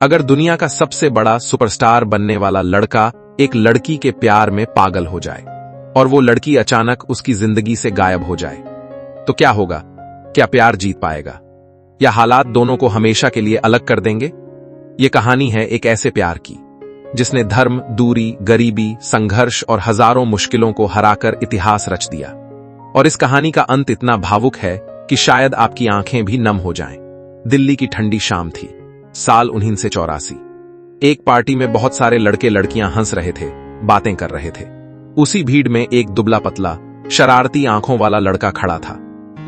अगर दुनिया का सबसे बड़ा सुपरस्टार बनने वाला लड़का एक लड़की के प्यार में पागल हो जाए और वो लड़की अचानक उसकी जिंदगी से गायब हो जाए, तो क्या होगा? क्या प्यार जीत पाएगा या हालात दोनों को हमेशा के लिए अलग कर देंगे? ये कहानी है एक ऐसे प्यार की जिसने धर्म, दूरी, गरीबी, संघर्ष और हजारों मुश्किलों को हराकर इतिहास रच दिया। और इस कहानी का अंत इतना भावुक है कि शायद आपकी आंखें भी नम हो जाएं। दिल्ली की ठंडी शाम थी, साल 1984। एक पार्टी में बहुत सारे लड़के लड़कियां हंस रहे थे, बातें कर रहे थे। उसी भीड़ में एक दुबला पतला, शरारती आंखों वाला लड़का खड़ा था।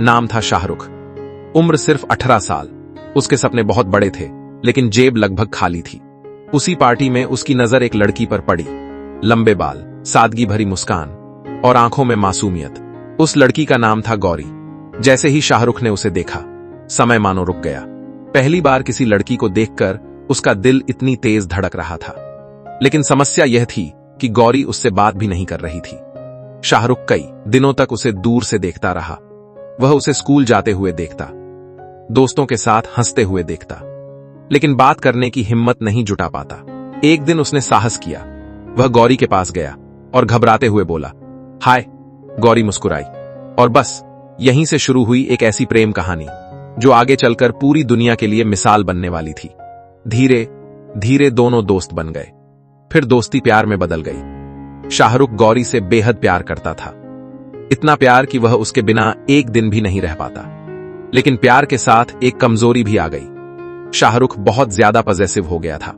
नाम था शाहरुख। उम्र सिर्फ 18 साल। उसके सपने बहुत बड़े थे, लेकिन जेब लगभग खाली थी। उसी पार्टी में उसकी नजर एक लड़की पर पड़ी। लंबे बाल, सादगी भरी मुस्कान और आंखों में मासूमियत। उस लड़की का नाम था गौरी। जैसे ही शाहरुख ने उसे देखा, समय मानो रुक गया। पहली बार किसी लड़की को देखकर उसका दिल इतनी तेज धड़क रहा था। लेकिन समस्या यह थी कि गौरी उससे बात भी नहीं कर रही थी। शाहरुख कई दिनों तक उसे दूर से देखता रहा। वह उसे स्कूल जाते हुए देखता, दोस्तों के साथ हंसते हुए देखता, लेकिन बात करने की हिम्मत नहीं जुटा पाता। एक दिन उसने साहस किया। वह गौरी के पास गया और घबराते हुए बोला, हाय। गौरी मुस्कुराई और बस यहीं से शुरू हुई एक ऐसी प्रेम कहानी जो आगे चलकर पूरी दुनिया के लिए मिसाल बनने वाली थी। धीरे धीरे दोनों दोस्त बन गए। फिर दोस्ती प्यार में बदल गई। शाहरुख गौरी से बेहद प्यार करता था, इतना प्यार कि वह उसके बिना एक दिन भी नहीं रह पाता। लेकिन प्यार के साथ एक कमजोरी भी आ गई। शाहरुख बहुत ज्यादा पॉसेसिव हो गया था।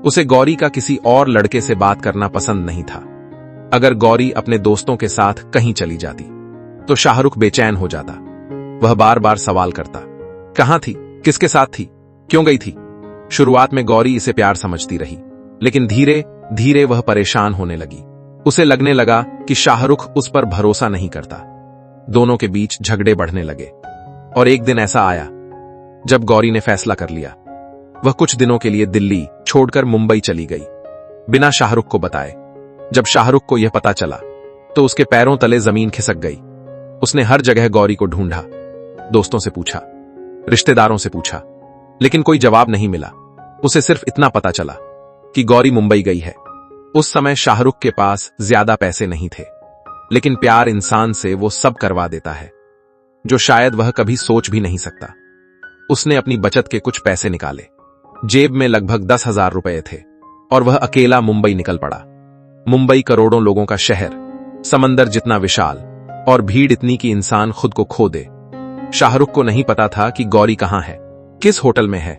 उसे गौरी का किसी और लड़के से बात करना पसंद नहीं था। अगर गौरी अपने दोस्तों के साथ कहीं चली जाती तो शाहरुख बेचैन हो जाता। वह बार बार सवाल करता, कहां थी, किसके साथ थी, क्यों गई थी? शुरुआत में गौरी इसे प्यार समझती रही, लेकिन धीरे धीरे वह परेशान होने लगी। उसे लगने लगा कि शाहरुख उस पर भरोसा नहीं करता। दोनों के बीच झगड़े बढ़ने लगे। और एक दिन ऐसा आया जब गौरी ने फैसला कर लिया। वह कुछ दिनों के लिए दिल्ली छोड़कर मुंबई चली गई, बिना शाहरुख को बताए। जब शाहरुख को यह पता चला तो उसके पैरों तले जमीन खिसक गई। उसने हर जगह गौरी को ढूंढा, दोस्तों से पूछा, रिश्तेदारों से पूछा, लेकिन कोई जवाब नहीं मिला। उसे सिर्फ इतना पता चला कि गौरी मुंबई गई है। उस समय शाहरुख के पास ज्यादा पैसे नहीं थे, लेकिन प्यार इंसान से वो सब करवा देता है जो शायद वह कभी सोच भी नहीं सकता। उसने अपनी बचत के कुछ पैसे निकाले। जेब में लगभग 10,000 रुपए थे और वह अकेला मुंबई निकल पड़ा। मुंबई करोड़ों लोगों का शहर, समंदर जितना विशाल और भीड़ इतनी कि इंसान खुद को खो दे। शाहरुख को नहीं पता था कि गौरी कहां है, किस होटल में है,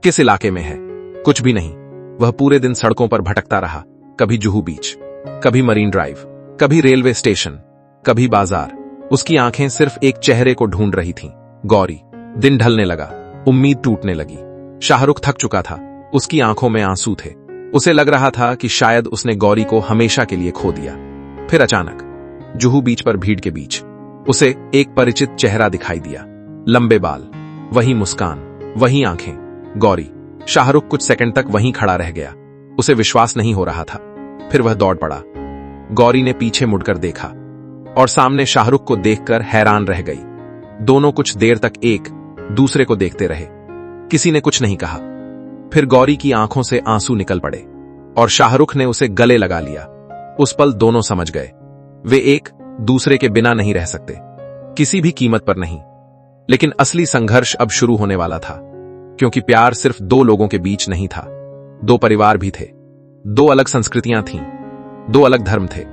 किस इलाके में है, कुछ भी नहीं। वह पूरे दिन सड़कों पर भटकता रहा, कभी जुहू बीच, कभी मरीन ड्राइव, कभी रेलवे स्टेशन, कभी बाजार। उसकी आंखें सिर्फ एक चेहरे को ढूंढ रही थीं, गौरी। दिन ढलने लगा, उम्मीद टूटने लगी। शाहरुख थक चुका था, उसकी आंखों में आंसू थे। उसे लग रहा था कि शायद उसने गौरी को हमेशा के लिए खो दिया। फिर अचानक जुहू बीच पर भीड़ के बीच उसे एक परिचित चेहरा दिखाई दिया। लंबे बाल, वही मुस्कान, वही आंखें, गौरी। शाहरुख कुछ सेकंड तक वहीं खड़ा रह गया। उसे विश्वास नहीं हो रहा था। फिर वह दौड़ पड़ा। गौरी ने पीछे मुड़कर देखा और सामने शाहरुख को देखकर हैरान रह गई। दोनों कुछ देर तक एक दूसरे को देखते रहे। किसी ने कुछ नहीं कहा। फिर गौरी की आंखों से आंसू निकल पड़े और शाहरुख ने उसे गले लगा लिया। उस पल दोनों समझ गए, वे एक दूसरे के बिना नहीं रह सकते, किसी भी कीमत पर नहीं। लेकिन असली संघर्ष अब शुरू होने वाला था, क्योंकि प्यार सिर्फ दो लोगों के बीच नहीं था, दो परिवार भी थे। दो अलग संस्कृतियां थीं, दो अलग धर्म थे।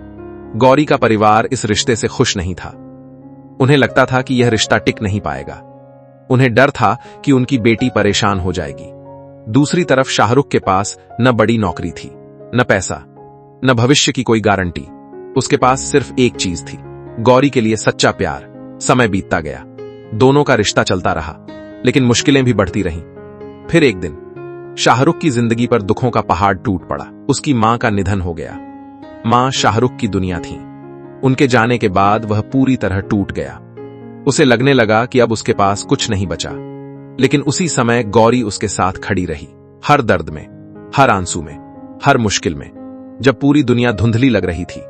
गौरी का परिवार इस रिश्ते से खुश नहीं था। उन्हें लगता था कि यह रिश्ता टिक नहीं पाएगा। उन्हें डर था कि उनकी बेटी परेशान हो जाएगी। दूसरी तरफ शाहरुख के पास न बड़ी नौकरी थी, न पैसा, न भविष्य की कोई गारंटी। उसके पास सिर्फ एक चीज थी, गौरी के लिए सच्चा प्यार। समय बीतता गया, दोनों का रिश्ता चलता रहा, लेकिन मुश्किलें भी बढ़ती रहीं। फिर एक दिन शाहरुख की जिंदगी पर दुखों का पहाड़ टूट पड़ा। उसकी मां का निधन हो गया। मां शाहरुख की दुनिया थी। उनके जाने के बाद वह पूरी तरह टूट गया। उसे लगने लगा कि अब उसके पास कुछ नहीं बचा। लेकिन उसी समय गौरी उसके साथ खड़ी रही, हर दर्द में, हर आंसू में, हर मुश्किल में। जब पूरी दुनिया धुंधली लग रही थी,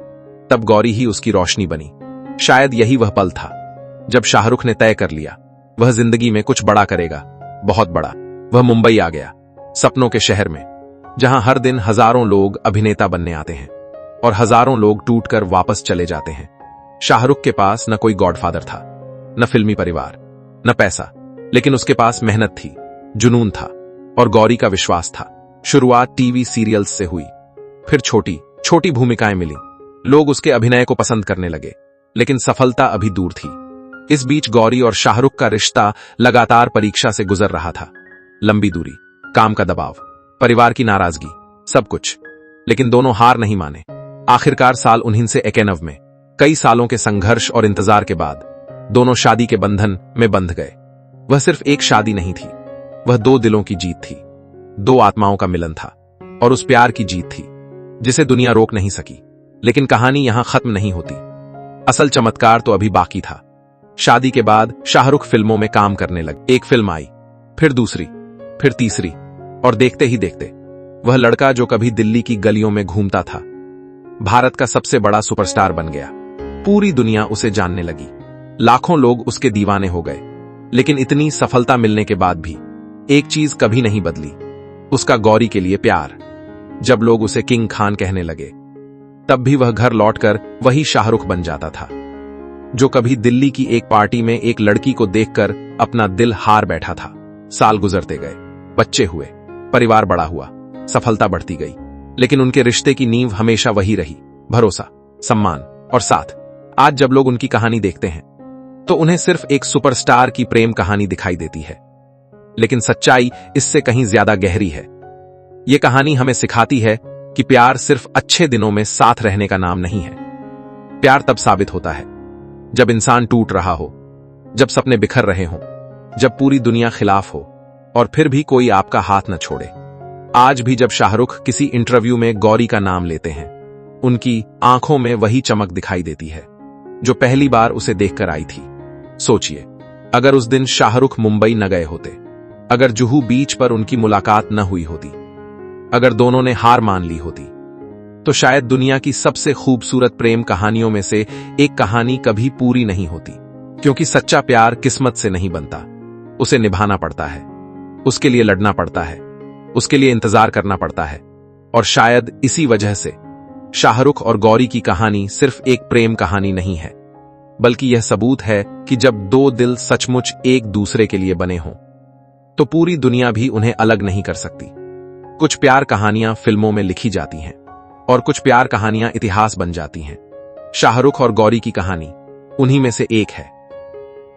तब गौरी ही उसकी रोशनी बनी। शायद यही वह पल था जब शाहरुख ने तय कर लिया, वह जिंदगी में कुछ बड़ा करेगा, बहुत बड़ा। वह मुंबई आ गया। सपनों के शहर में, जहां हर दिन हजारों लोग अभिनेता बनने आते हैं और हजारों लोग टूटकर वापस चले जाते हैं। शाहरुख के पास न कोई गॉडफादर था, न फिल्मी परिवार, न पैसा, लेकिन उसके पास मेहनत थी, जुनून था और गौरी का विश्वास था। शुरुआत टीवी सीरियल्स से हुई, फिर छोटी छोटी भूमिकाएं मिली, लोग उसके अभिनय को पसंद करने लगे, लेकिन सफलता अभी दूर थी। इस बीच गौरी और शाहरुख का रिश्ता लगातार परीक्षा से गुजर रहा था। लंबी दूरी, काम का दबाव, परिवार की नाराजगी, सब कुछ, लेकिन दोनों हार नहीं माने। आखिरकार साल 1991 में कई सालों के संघर्ष और इंतजार के बाद दोनों शादी के बंधन में बंध गए। वह सिर्फ एक शादी नहीं थी, वह दो दिलों की जीत थी, दो आत्माओं का मिलन था और उस प्यार की जीत थी जिसे दुनिया रोक नहीं सकी। लेकिन कहानी यहां खत्म नहीं होती, असल चमत्कार तो अभी बाकी था। शादी के बाद शाहरुख फिल्मों में काम करने लगे। एक फिल्म आई, फिर दूसरी, फिर तीसरी, और देखते ही देखते वह लड़का जो कभी दिल्ली की गलियों में घूमता था, भारत का सबसे बड़ा सुपरस्टार बन गया। पूरी दुनिया उसे जानने लगी, लाखों लोग उसके दीवाने हो गए। लेकिन इतनी सफलता मिलने के बाद भी एक चीज कभी नहीं बदली, उसका गौरी के लिए प्यार। जब लोग उसे किंग खान कहने लगे, तब भी वह घर लौटकर वही शाहरुख बन जाता था, जो कभी दिल्ली की एक पार्टी में एक लड़की को देखकर अपना दिल हार बैठा था। साल गुजरते गए, बच्चे हुए, परिवार बड़ा हुआ, सफलता बढ़ती गई, लेकिन उनके रिश्ते की नींव हमेशा वही रही, भरोसा, सम्मान और साथ। आज जब लोग उनकी कहानी देखते हैं तो उन्हें सिर्फ एक सुपरस्टार की प्रेम कहानी दिखाई देती है, लेकिन सच्चाई इससे कहीं ज्यादा गहरी है। यह कहानी हमें सिखाती है कि प्यार सिर्फ अच्छे दिनों में साथ रहने का नाम नहीं है। प्यार तब साबित होता है जब इंसान टूट रहा हो, जब सपने बिखर रहे हों, जब पूरी दुनिया खिलाफ हो और फिर भी कोई आपका हाथ न छोड़े। आज भी जब शाहरुख किसी इंटरव्यू में गौरी का नाम लेते हैं, उनकी आंखों में वही चमक दिखाई देती है जो पहली बार उसे देखकर आई थी। सोचिए, अगर उस दिन शाहरुख मुंबई न गए होते, अगर जुहू बीच पर उनकी मुलाकात न हुई होती, अगर दोनों ने हार मान ली होती, तो शायद दुनिया की सबसे खूबसूरत प्रेम कहानियों में से एक कहानी कभी पूरी नहीं होती। क्योंकि सच्चा प्यार किस्मत से नहीं बनता, उसे निभाना पड़ता है, उसके लिए लड़ना पड़ता है, उसके लिए इंतजार करना पड़ता है। और शायद इसी वजह से शाहरुख और गौरी की कहानी सिर्फ एक प्रेम कहानी नहीं है, बल्कि यह सबूत है कि जब दो दिल सचमुच एक दूसरे के लिए बने हों, तो पूरी दुनिया भी उन्हें अलग नहीं कर सकती। कुछ प्यार कहानियां फिल्मों में लिखी जाती हैं और कुछ प्यार कहानियां इतिहास बन जाती हैं। शाहरुख और गौरी की कहानी उन्हीं में से एक है।